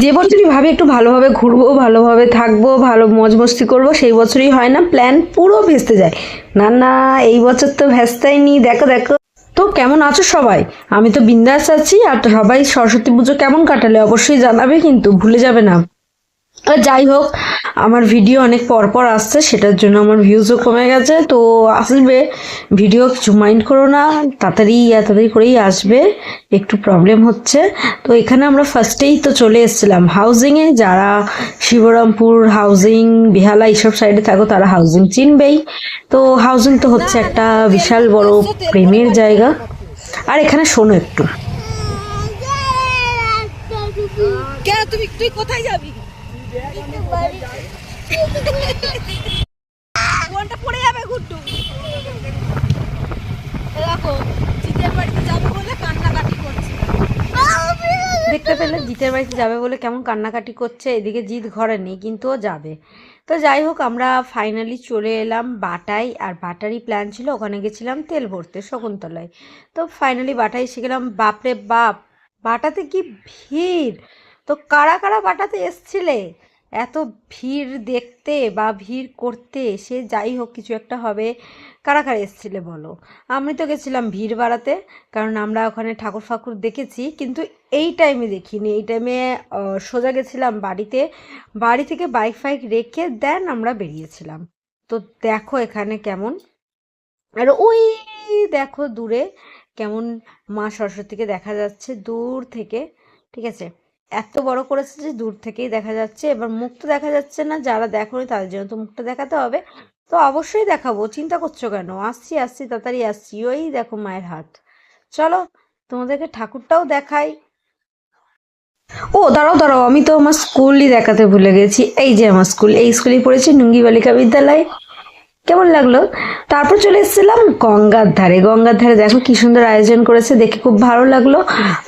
যে বছরই ভাবি একটু ভালোভাবে ঘুরবো, ভালোভাবে থাকবো, ভালো মজ মস্তি করবো, সেই বছরই হয় না, প্ল্যান পুরো ভেস্তে যায়। না না, এই বছর তো ভেস্তাইনি। দেখো দেখো। তো কেমন আছো সবাই? আমি তো বিন্দাস আছি। আর সবাই সরস্বতী পুজো কেমন কাটালে অবশ্যই জানাবে, কিন্তু ভুলে যাবে না। আর যাই হোক, আমার ভিডিও অনেক পর পর আসছে, সেটার জন্য আমার ভিউজও কমে গেছে। তো আসবে ভিডিও, কিছু মাইন্ড করো না, তাড়াতাড়ি করেই আসবে। একটু প্রবলেম হচ্ছে। তো এখানে আমরা ফার্স্টেই তো চলে এসেছিলাম হাউজিংয়ে। যারা শিবরামপুর, হাউজিং, বেহালা এইসব সাইডে থাকো তারা হাউজিং চিনবেই। তো হাউজিং তো হচ্ছে একটা বিশাল বড় প্রেমের জায়গা। আর এখানে শোনো একটু। কেন তুই কোথায় যাবি? ফোনটা পড়ে যাবে গুড্ডু। দেখো জিতের বাড়িতে যাবে বলে কান্নাকাটি করছে। দেখতে পেলে জিতের বাড়িতে যাবে বলে কেমন কান্নাকাটি করছে। এদিকে জিত ঘরে নেই, কিন্তু ও যাবে। তো যাই হোক, আমরা ফাইনালি চলে এলাম বাটায়। আর বাটারই প্ল্যান ছিল, ওখানে গেছিলাম তেল ভরতে শকুন্তলায়। তো ফাইনালি বাটায় এসে গেলাম। বাপরে বাপ, বাটাতে কি ভিড়! তো কারা কারা বাটাতে এসছিলে? এত ভিড় দেখতে বা ভিড় করতে, সে যাই হোক কিছু একটা হবে। কারা কারা এসছিলে বলো? আমি তো গেছিলাম ভিড় বাড়াতে, কারণ আমরা ওখানে ঠাকুর ফাকুর দেখেছি, কিন্তু এই টাইমে দেখিনি। এই টাইমে সোজা গেছিলাম বাড়িতে। বাড়ি থেকে বাইক ফাইক রেখে দেন আমরা বেরিয়েছিলাম। তো দেখো এখানে কেমন। আর ওই দেখো দূরে কেমন মা সরস্বতীকে দেখা যাচ্ছে দূর থেকে। ঠিক আছে, এত বড় করেছে যে দূর থেকেই দেখা যাচ্ছে। এবার মুখ তো দেখা যাচ্ছে না, যারা দেখোনি তাদের জন্য তো মুখটা দেখাতে হবে। তো অবশ্যই দেখাবো, চিন্তা করছো কেন? আসছি আসছি, তাড়াতাড়ি আসছি। ওই দেখো মায়ের হাত। চলো তোমাদেরকে ঠাকুরটাও দেখাই। ও দাঁড়াও দাঁড়াও, আমি তো আমার স্কুলই দেখাতে ভুলে গেছি। এই যে আমার স্কুল, এই স্কুলেই পড়েছি, নুঙ্গি বালিকা বিদ্যালয়। কেমন লাগলো? তারপর চলে এসেছিলাম গঙ্গার ধারে। গঙ্গার ধারে দেখো কি সুন্দর আয়োজন করেছে, দেখে খুব ভালো লাগলো।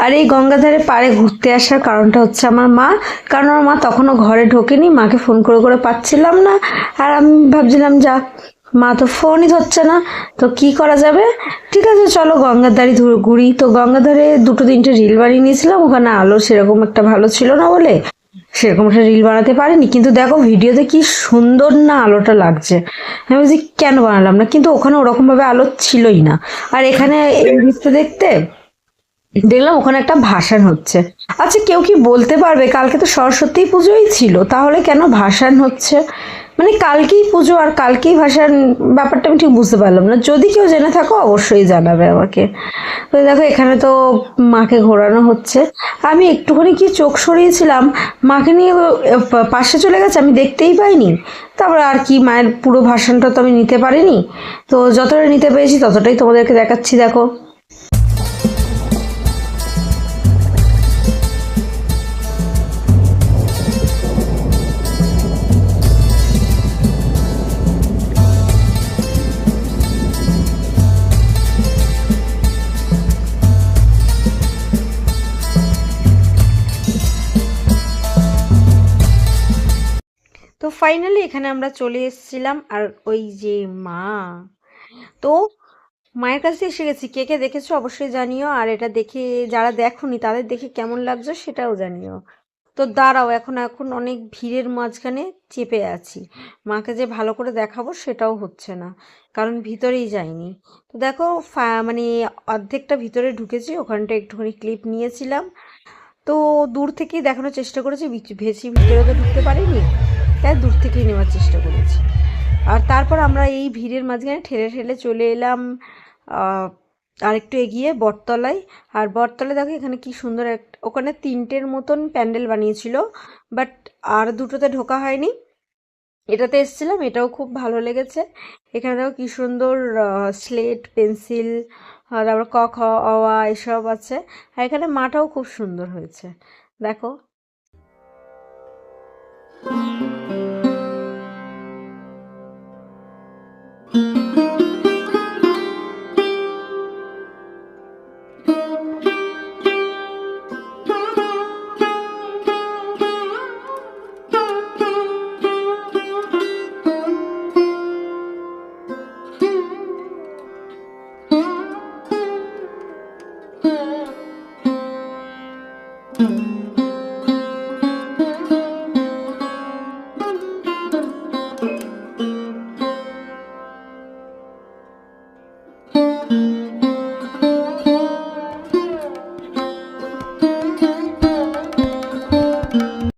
আর এই গঙ্গার ধারে পাড়ে ঘুরতে আসার কারণটা হচ্ছে আমার মা। কারণ আমার মা তখনও ঘরে ঢোকেনি, মাকে ফোন করে করে পাচ্ছিলাম না। আর আমি ভাবছিলাম যা, মা তো ফোনই ধরছে না, তো কি করা যাবে। ঠিক আছে চলো গঙ্গার ধারে ঘুরি। তো গঙ্গার ধারে দুটো তিনটে রিল বানিয়ে নিয়েছিলাম। ওখানে আলো সেরকম একটা ভালো ছিল না বলে সেরকম একটা রিল বানাতে পারিনি, কিন্তু দেখো ভিডিওতে কি সুন্দর না আলোটা লাগছে। আমি বলছি কেন বানালাম না, কিন্তু ওখানে ওরকম ভাবে আলো ছিলই না। আর এখানে এই দৃশ্য দেখতে দেখলাম ওখানে একটা ভাসান হচ্ছে। আচ্ছা কেউ কি বলতে পারবে, কালকে তো সরস্বতী পুজোই ছিল, তাহলে কেন ভাসান হচ্ছে? মানে কালকেই পুজো আর কালকেই ভাসান, ব্যাপারটা আমি ঠিক বুঝতে পারলাম না। যদি কেউ জেনে থাকো অবশ্যই জানাবে আমাকে। তো দেখো এখানে তো মাকে ঘোরানো হচ্ছে। আমি একটুখানি কি চোখ সরিয়েছিলাম, মাকে নিয়ে পাশে চলে গেছে, আমি দেখতেই পাইনি। তারপর আর কি, মায়ের পুরো ভাসানটা তো আমি নিতে পারিনি। তো যতটা নিতে পেরেছি ততটাই তোমাদেরকে দেখাচ্ছি, দেখো। তো ফাইনালি এখানে আমরা চলে এসেছিলাম। আর ওই যে মা, তো মায়ের কাছে এসে গেছি। কে কে দেখেছো অবশ্যই জানিও। আর এটা দেখে যারা দেখোনি তাদের দেখে কেমন লাগছে সেটাও জানিও। তো দাঁড়াও, এখন এখন অনেক ভিড়ের মাঝখানে চেপে আছি। মাকে যে ভালো করে দেখাবো সেটাও হচ্ছে না, কারণ ভিতরেই যাইনি। তো দেখো মানে অর্ধেকটা ভিতরে ঢুকেছি, ওখানটা একটুখানি ক্লিপ নিয়েছিলাম। তো দূর থেকেই দেখানোর চেষ্টা করেছি, বেশি ভিতরে তো ঢুকতে পারিনি, তাই দূর থেকেই নেওয়ার চেষ্টা করেছি। আর তারপর আমরা এই ভিড়ের মাঝখানে ঠেলে ঠেলে চলে এলাম আর একটু এগিয়ে বটতলায়। আর বটতলায় দেখো এখানে কি সুন্দর ওখানে তিনটের মতন প্যান্ডেল বানিয়েছিল, বাট আর দুটোতে ঢোকা হয়নি। এটাতে এসেছিলাম, এটাও খুব ভালো লেগেছে। এখানে দেখো কি সুন্দর স্লেট পেন্সিল, তারপর ক খ অ আ এসব আছে। আর এখানে মাটাও খুব সুন্দর হয়েছে, দেখো। টাটা।